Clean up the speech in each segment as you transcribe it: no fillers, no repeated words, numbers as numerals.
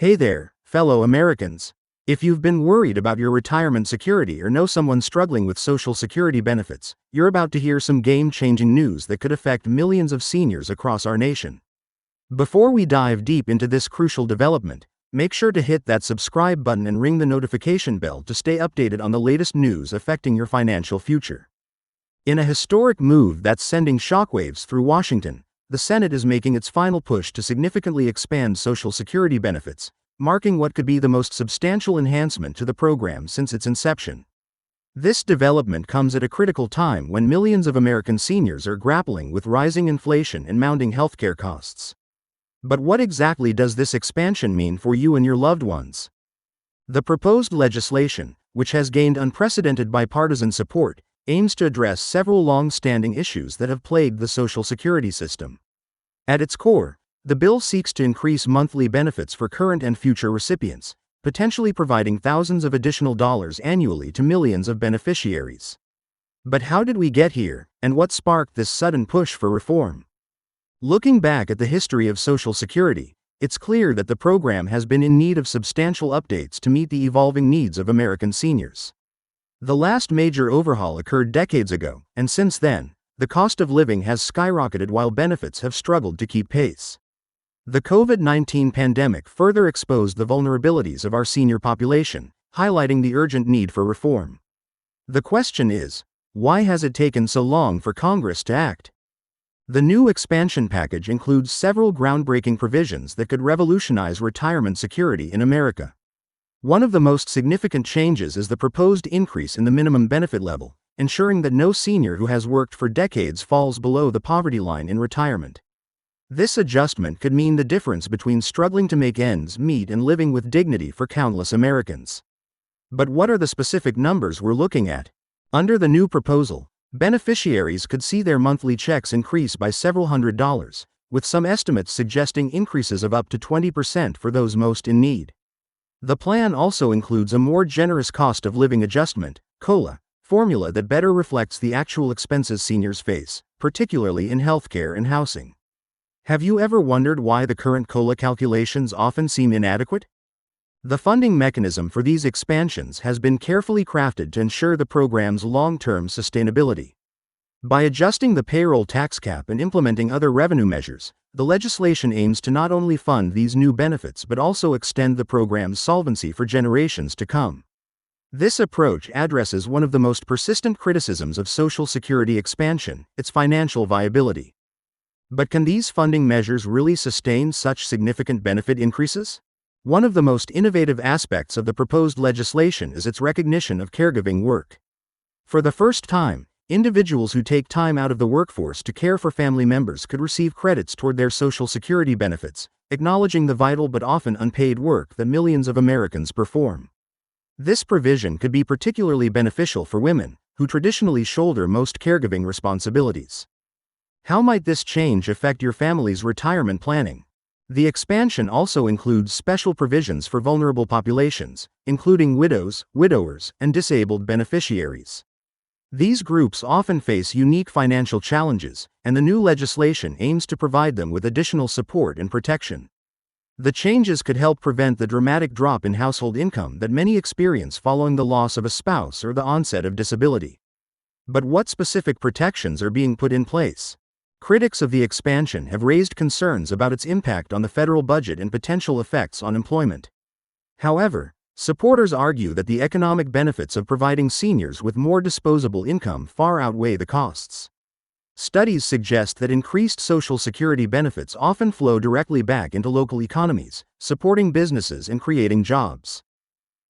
Hey there, fellow Americans. If you've been worried about your retirement security or know someone struggling with Social Security benefits, you're about to hear some game-changing news that could affect millions of seniors across our nation. Before we dive deep into this crucial development, make sure to hit that subscribe button and ring the notification bell to stay updated on the latest news affecting your financial future. In a historic move that's sending shockwaves through Washington, the Senate is making its final push to significantly expand Social Security benefits, marking what could be the most substantial enhancement to the program since its inception. This development comes at a critical time when millions of American seniors are grappling with rising inflation and mounting healthcare costs. But what exactly does this expansion mean for you and your loved ones? The proposed legislation, which has gained unprecedented bipartisan support, aims to address several long-standing issues that have plagued the Social Security system. At its core, the bill seeks to increase monthly benefits for current and future recipients, potentially providing thousands of additional dollars annually to millions of beneficiaries. But how did we get here, and what sparked this sudden push for reform? Looking back at the history of Social Security, it's clear that the program has been in need of substantial updates to meet the evolving needs of American seniors. The last major overhaul occurred decades ago, and since then, the cost of living has skyrocketed while benefits have struggled to keep pace. The COVID-19 pandemic further exposed the vulnerabilities of our senior population, highlighting the urgent need for reform. The question is, why has it taken so long for Congress to act? The new expansion package includes several groundbreaking provisions that could revolutionize retirement security in America. One of the most significant changes is the proposed increase in the minimum benefit level, ensuring that no senior who has worked for decades falls below the poverty line in retirement. This adjustment could mean the difference between struggling to make ends meet and living with dignity for countless Americans. But what are the specific numbers we're looking at? Under the new proposal, beneficiaries could see their monthly checks increase by several $100s, with some estimates suggesting increases of up to 20% for those most in need. The plan also includes a more generous cost of living adjustment, COLA, formula that better reflects the actual expenses seniors face, particularly in healthcare and housing. Have you ever wondered why the current COLA calculations often seem inadequate? The funding mechanism for these expansions has been carefully crafted to ensure the program's long-term sustainability. By adjusting the payroll tax cap and implementing other revenue measures, the legislation aims to not only fund these new benefits but also extend the program's solvency for generations to come. This approach addresses one of the most persistent criticisms of Social Security expansion: its financial viability. But can these funding measures really sustain such significant benefit increases? One of the most innovative aspects of the proposed legislation is its recognition of caregiving work. For the first time, individuals who take time out of the workforce to care for family members could receive credits toward their Social Security benefits, acknowledging the vital but often unpaid work that millions of Americans perform. This provision could be particularly beneficial for women, who traditionally shoulder most caregiving responsibilities. How might this change affect your family's retirement planning? The expansion also includes special provisions for vulnerable populations, including widows, widowers, and disabled beneficiaries. These groups often face unique financial challenges, and the new legislation aims to provide them with additional support and protection. The changes could help prevent the dramatic drop in household income that many experience following the loss of a spouse or the onset of disability. But what specific protections are being put in place? Critics of the expansion have raised concerns about its impact on the federal budget and potential effects on employment. However, supporters argue that the economic benefits of providing seniors with more disposable income far outweigh the costs. Studies suggest that increased Social Security benefits often flow directly back into local economies, supporting businesses and creating jobs.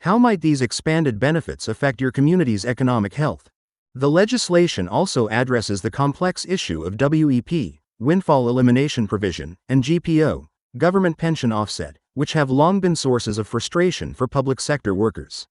How might these expanded benefits affect your community's economic health? The legislation also addresses the complex issue of WEP, windfall elimination provision, and GPO, government pension offset, which have long been sources of frustration for public sector workers.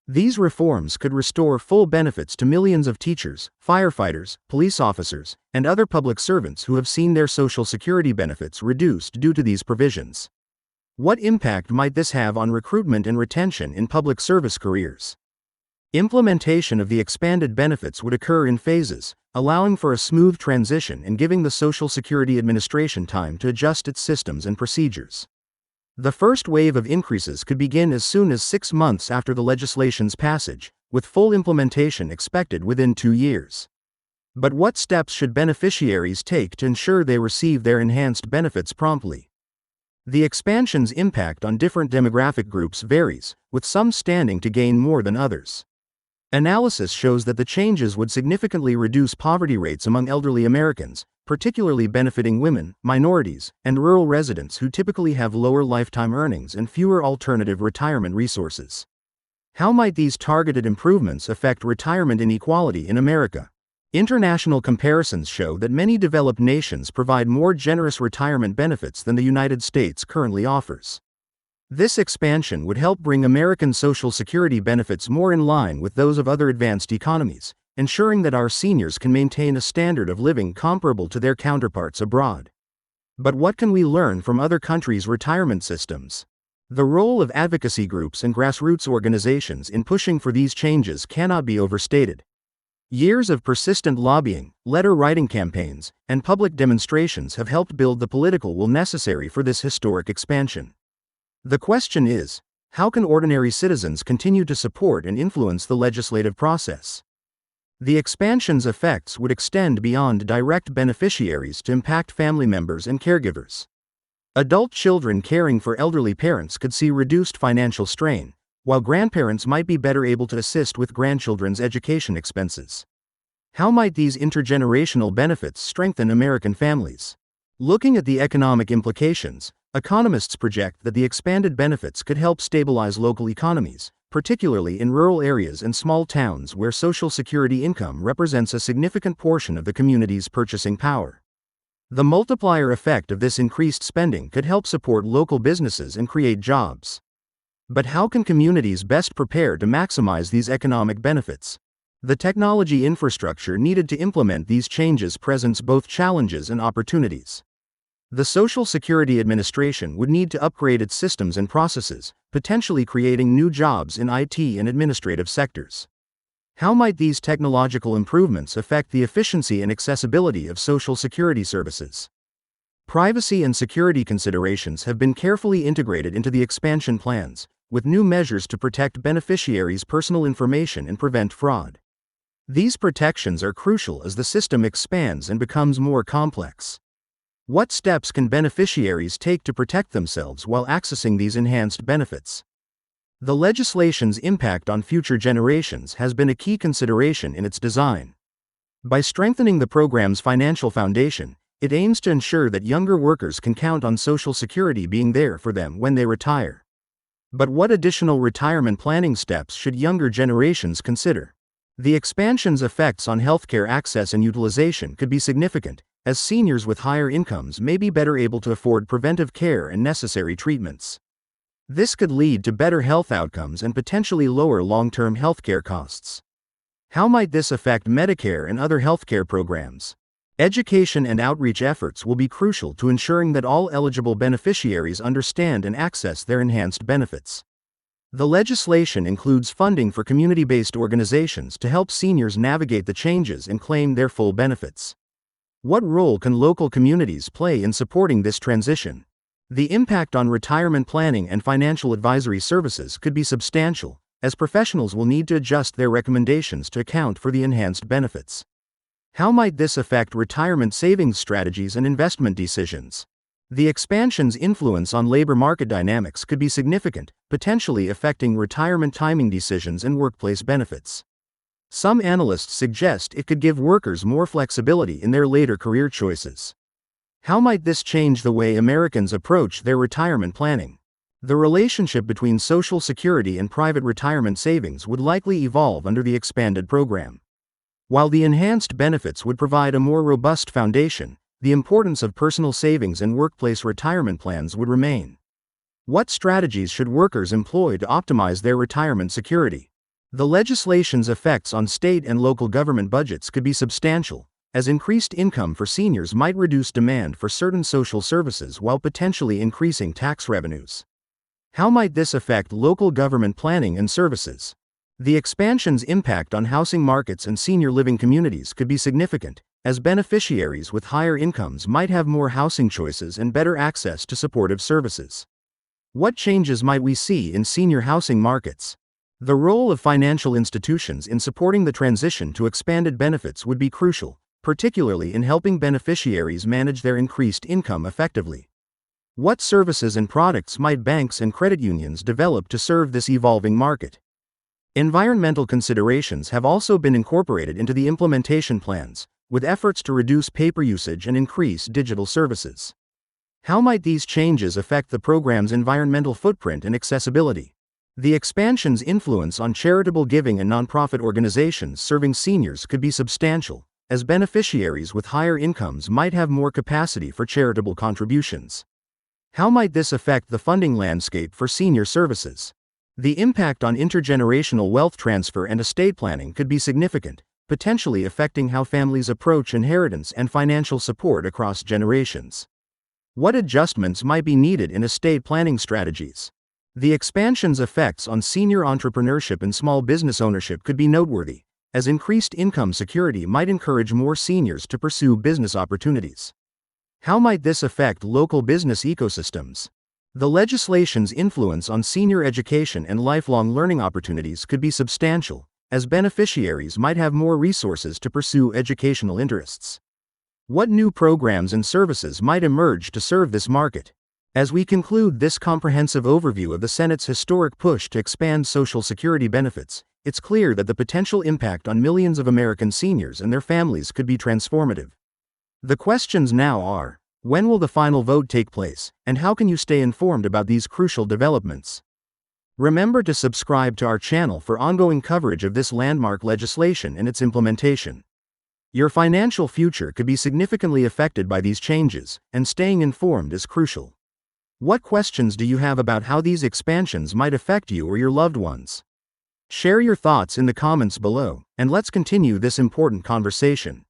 These reforms could restore full benefits to millions of teachers, firefighters, police officers, and other public servants who have seen their Social Security benefits reduced due to these provisions. What impact might this have on recruitment and retention in public service careers? Implementation of the expanded benefits would occur in phases, allowing for a smooth transition and giving the Social Security Administration time to adjust its systems and procedures. The first wave of increases could begin as soon as 6 months after the legislation's passage, with full implementation expected within 2 years. But what steps should beneficiaries take to ensure they receive their enhanced benefits promptly? The expansion's impact on different demographic groups varies, with some standing to gain more than others. Analysis shows that the changes would significantly reduce poverty rates among elderly Americans, particularly benefiting women, minorities, and rural residents who typically have lower lifetime earnings and fewer alternative retirement resources. How might these targeted improvements affect retirement inequality in America? International comparisons show that many developed nations provide more generous retirement benefits than the United States currently offers. This expansion would help bring American Social Security benefits more in line with those of other advanced economies, ensuring that our seniors can maintain a standard of living comparable to their counterparts abroad. But what can we learn from other countries' retirement systems? The role of advocacy groups and grassroots organizations in pushing for these changes cannot be overstated. Years of persistent lobbying, letter-writing campaigns, and public demonstrations have helped build the political will necessary for this historic expansion. The question is, how can ordinary citizens continue to support and influence the legislative process? The expansion's effects would extend beyond direct beneficiaries to impact family members and caregivers. Adult children caring for elderly parents could see reduced financial strain, while grandparents might be better able to assist with grandchildren's education expenses. How might these intergenerational benefits strengthen American families? Looking at the economic implications, economists project that the expanded benefits could help stabilize local economies, particularly in rural areas and small towns where Social Security income represents a significant portion of the community's purchasing power. The multiplier effect of this increased spending could help support local businesses and create jobs. But how can communities best prepare to maximize these economic benefits? The technology infrastructure needed to implement these changes presents both challenges and opportunities. The Social Security Administration would need to upgrade its systems and processes, potentially creating new jobs in IT and administrative sectors. How might these technological improvements affect the efficiency and accessibility of Social Security services? Privacy and security considerations have been carefully integrated into the expansion plans, with new measures to protect beneficiaries' personal information and prevent fraud. These protections are crucial as the system expands and becomes more complex. What steps can beneficiaries take to protect themselves while accessing these enhanced benefits? The legislation's impact on future generations has been a key consideration in its design. By strengthening the program's financial foundation, it aims to ensure that younger workers can count on Social Security being there for them when they retire. But what additional retirement planning steps should younger generations consider? The expansion's effects on healthcare access and utilization could be significant, as seniors with higher incomes may be better able to afford preventive care and necessary treatments. This could lead to better health outcomes and potentially lower long-term healthcare costs. How might this affect Medicare and other healthcare programs? Education and outreach efforts will be crucial to ensuring that all eligible beneficiaries understand and access their enhanced benefits. The legislation includes funding for community-based organizations to help seniors navigate the changes and claim their full benefits. What role can local communities play in supporting this transition? The impact on retirement planning and financial advisory services could be substantial, as professionals will need to adjust their recommendations to account for the enhanced benefits. How might this affect retirement savings strategies and investment decisions? The expansion's influence on labor market dynamics could be significant, potentially affecting retirement timing decisions and workplace benefits. Some analysts suggest it could give workers more flexibility in their later career choices. How might this change the way Americans approach their retirement planning? The relationship between Social Security and private retirement savings would likely evolve under the expanded program. While the enhanced benefits would provide a more robust foundation, the importance of personal savings and workplace retirement plans would remain. What strategies should workers employ to optimize their retirement security? The legislation's effects on state and local government budgets could be substantial, as increased income for seniors might reduce demand for certain social services while potentially increasing tax revenues. How might this affect local government planning and services? The expansion's impact on housing markets and senior living communities could be significant, as beneficiaries with higher incomes might have more housing choices and better access to supportive services. What changes might we see in senior housing markets? The role of financial institutions in supporting the transition to expanded benefits would be crucial, particularly in helping beneficiaries manage their increased income effectively. What services and products might banks and credit unions develop to serve this evolving market? Environmental considerations have also been incorporated into the implementation plans, with efforts to reduce paper usage and increase digital services. How might these changes affect the program's environmental footprint and accessibility? The expansion's influence on charitable giving and nonprofit organizations serving seniors could be substantial, as beneficiaries with higher incomes might have more capacity for charitable contributions. How might this affect the funding landscape for senior services? The impact on intergenerational wealth transfer and estate planning could be significant, potentially affecting how families approach inheritance and financial support across generations. What adjustments might be needed in estate planning strategies? The expansion's effects on senior entrepreneurship and small business ownership could be noteworthy, as increased income security might encourage more seniors to pursue business opportunities. How might this affect local business ecosystems? The legislation's influence on senior education and lifelong learning opportunities could be substantial, as beneficiaries might have more resources to pursue educational interests. What new programs and services might emerge to serve this market? As we conclude this comprehensive overview of the Senate's historic push to expand Social Security benefits, it's clear that the potential impact on millions of American seniors and their families could be transformative. The questions now are: when will the final vote take place, and how can you stay informed about these crucial developments? Remember to subscribe to our channel for ongoing coverage of this landmark legislation and its implementation. Your financial future could be significantly affected by these changes, and staying informed is crucial. What questions do you have about how these expansions might affect you or your loved ones? Share your thoughts in the comments below, and let's continue this important conversation.